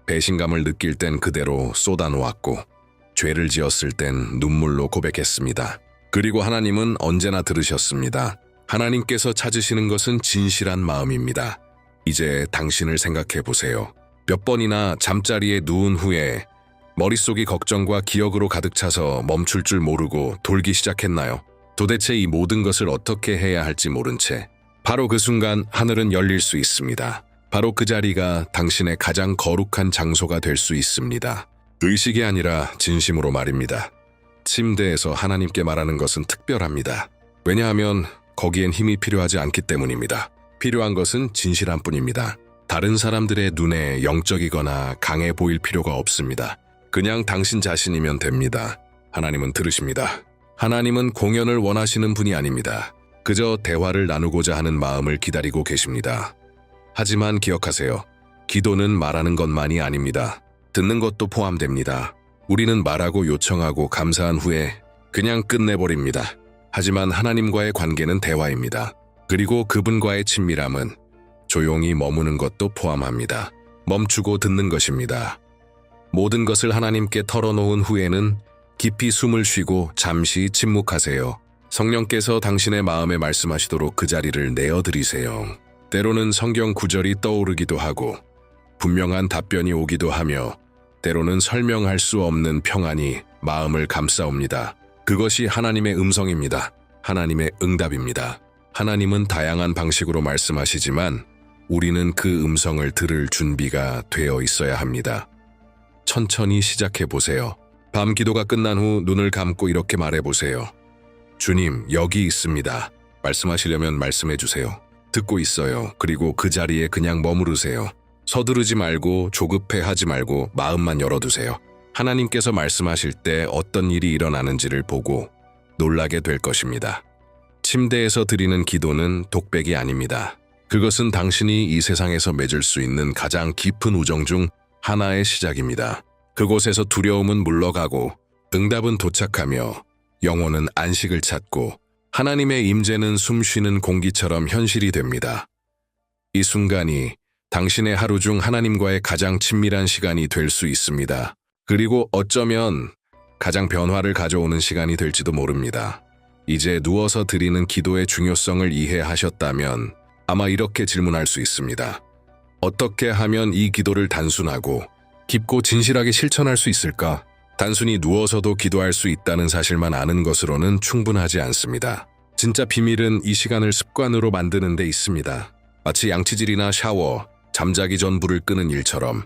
배신감을 느낄 땐 그대로 쏟아놓았고 죄를 지었을 땐 눈물로 고백했습니다. 그리고 하나님은 언제나 들으셨습니다. 하나님께서 찾으시는 것은 진실한 마음입니다. 이제 당신을 생각해 보세요. 몇 번이나 잠자리에 누운 후에 머릿속이 걱정과 기억으로 가득 차서 멈출 줄 모르고 돌기 시작했나요? 도대체 이 모든 것을 어떻게 해야 할지 모른 채 바로 그 순간 하늘은 열릴 수 있습니다. 바로 그 자리가 당신의 가장 거룩한 장소가 될 수 있습니다. 의식이 아니라 진심으로 말입니다. 침대에서 하나님께 말하는 것은 특별합니다. 왜냐하면 거기엔 힘이 필요하지 않기 때문입니다. 필요한 것은 진실한 뿐입니다. 다른 사람들의 눈에 영적이거나 강해 보일 필요가 없습니다. 그냥 당신 자신이면 됩니다. 하나님은 들으십니다. 하나님은 공연을 원하시는 분이 아닙니다. 그저 대화를 나누고자 하는 마음을 기다리고 계십니다. 하지만 기억하세요. 기도는 말하는 것만이 아닙니다. 듣는 것도 포함됩니다. 우리는 말하고 요청하고 감사한 후에 그냥 끝내버립니다. 하지만 하나님과의 관계는 대화입니다. 그리고 그분과의 친밀함은 조용히 머무는 것도 포함합니다. 멈추고 듣는 것입니다. 모든 것을 하나님께 털어놓은 후에는 깊이 숨을 쉬고 잠시 침묵하세요. 성령께서 당신의 마음에 말씀하시도록 그 자리를 내어드리세요. 때로는 성경 구절이 떠오르기도 하고 분명한 답변이 오기도 하며 때로는 설명할 수 없는 평안이 마음을 감싸옵니다. 그것이 하나님의 음성입니다. 하나님의 응답입니다. 하나님은 다양한 방식으로 말씀하시지만 우리는 그 음성을 들을 준비가 되어 있어야 합니다. 천천히 시작해 보세요. 밤 기도가 끝난 후 눈을 감고 이렇게 말해 보세요. 주님, 여기 있습니다. 말씀하시려면 말씀해 주세요. 듣고 있어요. 그리고 그 자리에 그냥 머무르세요. 서두르지 말고 조급해 하지 말고 마음만 열어두세요. 하나님께서 말씀하실 때 어떤 일이 일어나는지를 보고 놀라게 될 것입니다. 침대에서 드리는 기도는 독백이 아닙니다. 그것은 당신이 이 세상에서 맺을 수 있는 가장 깊은 우정 중 하나의 시작입니다. 그곳에서 두려움은 물러가고 응답은 도착하며 영혼은 안식을 찾고 하나님의 임재는 숨쉬는 공기처럼 현실이 됩니다. 이 순간이 당신의 하루 중 하나님과의 가장 친밀한 시간이 될 수 있습니다. 그리고 어쩌면 가장 변화를 가져오는 시간이 될지도 모릅니다. 이제 누워서 드리는 기도의 중요성을 이해하셨다면 아마 이렇게 질문할 수 있습니다. 어떻게 하면 이 기도를 단순하고 깊고 진실하게 실천할 수 있을까? 단순히 누워서도 기도할 수 있다는 사실만 아는 것으로는 충분하지 않습니다. 진짜 비밀은 이 시간을 습관으로 만드는 데 있습니다. 마치 양치질이나 샤워, 잠자기 전 불을 끄는 일처럼.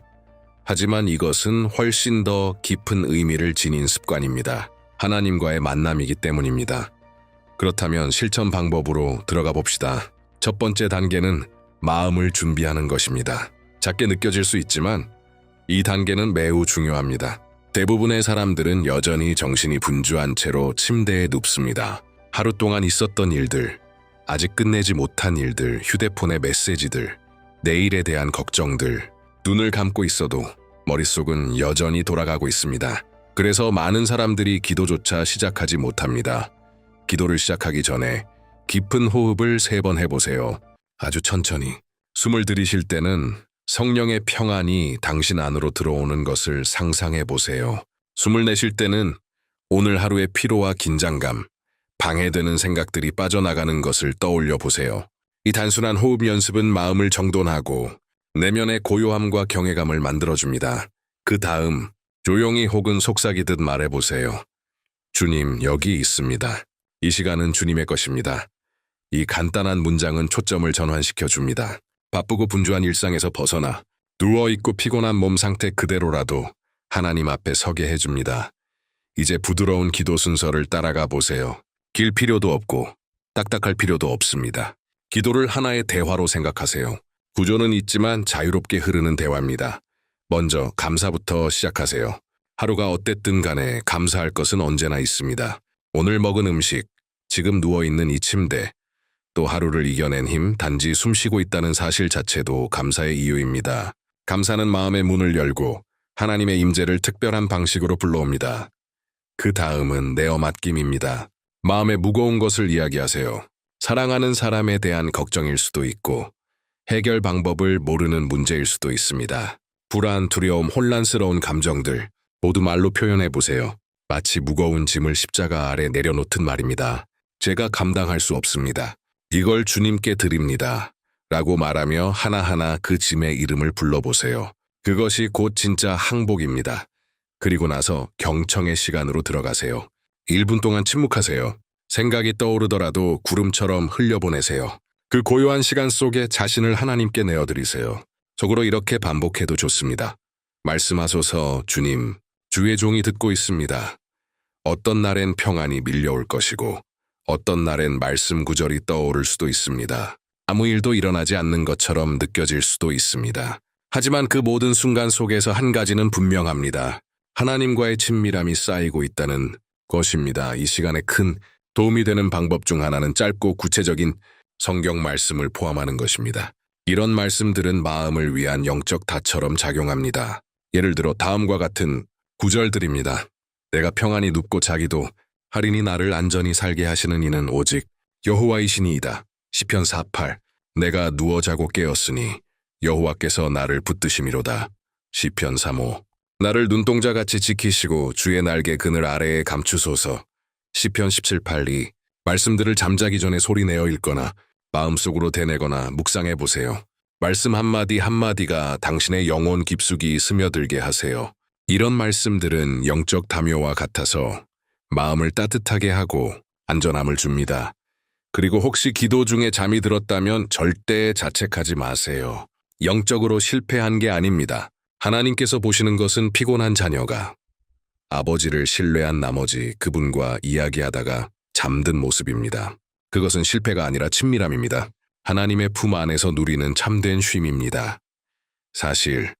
하지만 이것은 훨씬 더 깊은 의미를 지닌 습관입니다. 하나님과의 만남이기 때문입니다. 그렇다면 실천 방법으로 들어가 봅시다. 첫 번째 단계는 마음을 준비하는 것입니다. 작게 느껴질 수 있지만 이 단계는 매우 중요합니다. 대부분의 사람들은 여전히 정신이 분주한 채로 침대에 눕습니다. 하루 동안 있었던 일들, 아직 끝내지 못한 일들, 휴대폰의 메시지들, 내일에 대한 걱정들, 눈을 감고 있어도 머릿속은 여전히 돌아가고 있습니다. 그래서 많은 사람들이 기도조차 시작하지 못합니다. 기도를 시작하기 전에 깊은 호흡을 3번 해보세요. 아주 천천히. 숨을 들이쉴 때는 성령의 평안이 당신 안으로 들어오는 것을 상상해 보세요. 숨을 내쉴 때는 오늘 하루의 피로와 긴장감, 방해되는 생각들이 빠져나가는 것을 떠올려 보세요. 이 단순한 호흡 연습은 마음을 정돈하고 내면의 고요함과 경외감을 만들어줍니다. 그 다음 조용히 혹은 속삭이듯 말해보세요. 주님, 여기 있습니다. 이 시간은 주님의 것입니다. 이 간단한 문장은 초점을 전환시켜 줍니다. 바쁘고 분주한 일상에서 벗어나 누워있고 피곤한 몸 상태 그대로라도 하나님 앞에 서게 해줍니다. 이제 부드러운 기도 순서를 따라가 보세요. 길 필요도 없고 딱딱할 필요도 없습니다. 기도를 하나의 대화로 생각하세요. 구조는 있지만 자유롭게 흐르는 대화입니다. 먼저 감사부터 시작하세요. 하루가 어땠든 간에 감사할 것은 언제나 있습니다. 오늘 먹은 음식, 지금 누워있는 이 침대, 또 하루를 이겨낸 힘, 단지 숨쉬고 있다는 사실 자체도 감사의 이유입니다. 감사는 마음의 문을 열고 하나님의 임재를 특별한 방식으로 불러옵니다. 그 다음은 내어 맡김입니다. 마음의 무거운 것을 이야기하세요. 사랑하는 사람에 대한 걱정일 수도 있고 해결 방법을 모르는 문제일 수도 있습니다. 불안, 두려움, 혼란스러운 감정들 모두 말로 표현해 보세요. 마치 무거운 짐을 십자가 아래 내려놓듯 말입니다. 제가 감당할 수 없습니다. 이걸 주님께 드립니다. 라고 말하며 하나하나 그 짐의 이름을 불러보세요. 그것이 곧 진짜 항복입니다. 그리고 나서 경청의 시간으로 들어가세요. 1분 동안 침묵하세요. 생각이 떠오르더라도 구름처럼 흘려보내세요. 그 고요한 시간 속에 자신을 하나님께 내어드리세요. 속으로 이렇게 반복해도 좋습니다. 말씀하소서 주님, 주의 종이 듣고 있습니다. 어떤 날엔 평안이 밀려올 것이고 어떤 날엔 말씀 구절이 떠오를 수도 있습니다. 아무 일도 일어나지 않는 것처럼 느껴질 수도 있습니다. 하지만 그 모든 순간 속에서 한 가지는 분명합니다. 하나님과의 친밀함이 쌓이고 있다는 것입니다. 이 시간에 큰 도움이 되는 방법 중 하나는 짧고 구체적인 성경 말씀을 포함하는 것입니다. 이런 말씀들은 마음을 위한 영적 닷처럼 작용합니다. 예를 들어 다음과 같은 구절들입니다. 내가 평안히 눕고 자기도 하리니 나를 안전히 살게 하시는 이는 오직 여호와이시니이다. 시편 4:8 내가 누워 자고 깨었으니 여호와께서 나를 붙드심이로다. 시편 3:5 나를 눈동자같이 지키시고 주의 날개 그늘 아래에 감추소서. 시편 17:8-2 말씀들을 잠자기 전에 소리내어 읽거나 마음속으로 되뇌거나 묵상해 보세요. 말씀 한마디 한마디가 당신의 영혼 깊숙이 스며들게 하세요. 이런 말씀들은 영적 담요와 같아서 마음을 따뜻하게 하고 안전함을 줍니다. 그리고 혹시 기도 중에 잠이 들었다면 절대 자책하지 마세요. 영적으로 실패한 게 아닙니다. 하나님께서 보시는 것은 피곤한 자녀가 아버지를 신뢰한 나머지 그분과 이야기하다가 잠든 모습입니다. 그것은 실패가 아니라 친밀함입니다. 하나님의 품 안에서 누리는 참된 쉼입니다. 사실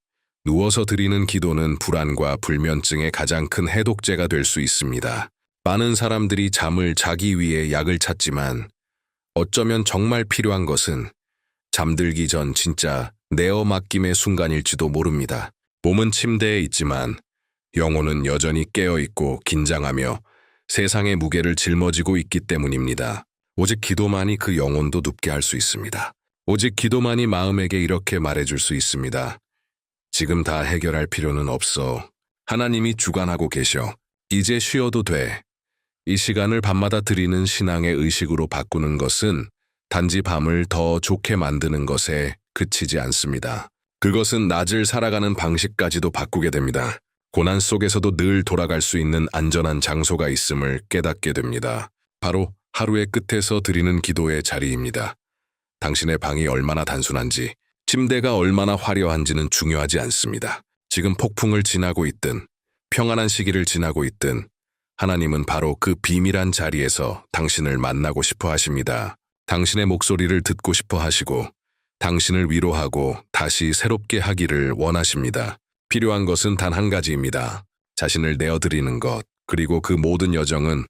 누워서 드리는 기도는 불안과 불면증의 가장 큰 해독제가 될 수 있습니다. 많은 사람들이 잠을 자기 위해 약을 찾지만 어쩌면 정말 필요한 것은 잠들기 전 진짜 내어 맡김의 순간일지도 모릅니다. 몸은 침대에 있지만 영혼은 여전히 깨어있고 긴장하며 세상의 무게를 짊어지고 있기 때문입니다. 오직 기도만이 그 영혼도 눕게 할 수 있습니다. 오직 기도만이 마음에게 이렇게 말해줄 수 있습니다. 지금 다 해결할 필요는 없어. 하나님이 주관하고 계셔. 이제 쉬어도 돼. 이 시간을 밤마다 드리는 신앙의 의식으로 바꾸는 것은 단지 밤을 더 좋게 만드는 것에 그치지 않습니다. 그것은 낮을 살아가는 방식까지도 바꾸게 됩니다. 고난 속에서도 늘 돌아갈 수 있는 안전한 장소가 있음을 깨닫게 됩니다. 바로 하루의 끝에서 드리는 기도의 자리입니다. 당신의 방이 얼마나 단순한지, 침대가 얼마나 화려한지는 중요하지 않습니다. 지금 폭풍을 지나고 있든, 평안한 시기를 지나고 있든, 하나님은 바로 그 비밀한 자리에서 당신을 만나고 싶어 하십니다. 당신의 목소리를 듣고 싶어 하시고, 당신을 위로하고 다시 새롭게 하기를 원하십니다. 필요한 것은 단 한 가지입니다. 자신을 내어드리는 것, 그리고 그 모든 여정은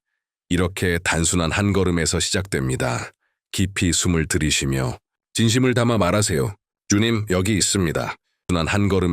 이렇게 단순한 한 걸음에서 시작됩니다. 깊이 숨을 들이쉬며 진심을 담아 말하세요. 주님, 여기 있습니다. 단순한 한 걸음에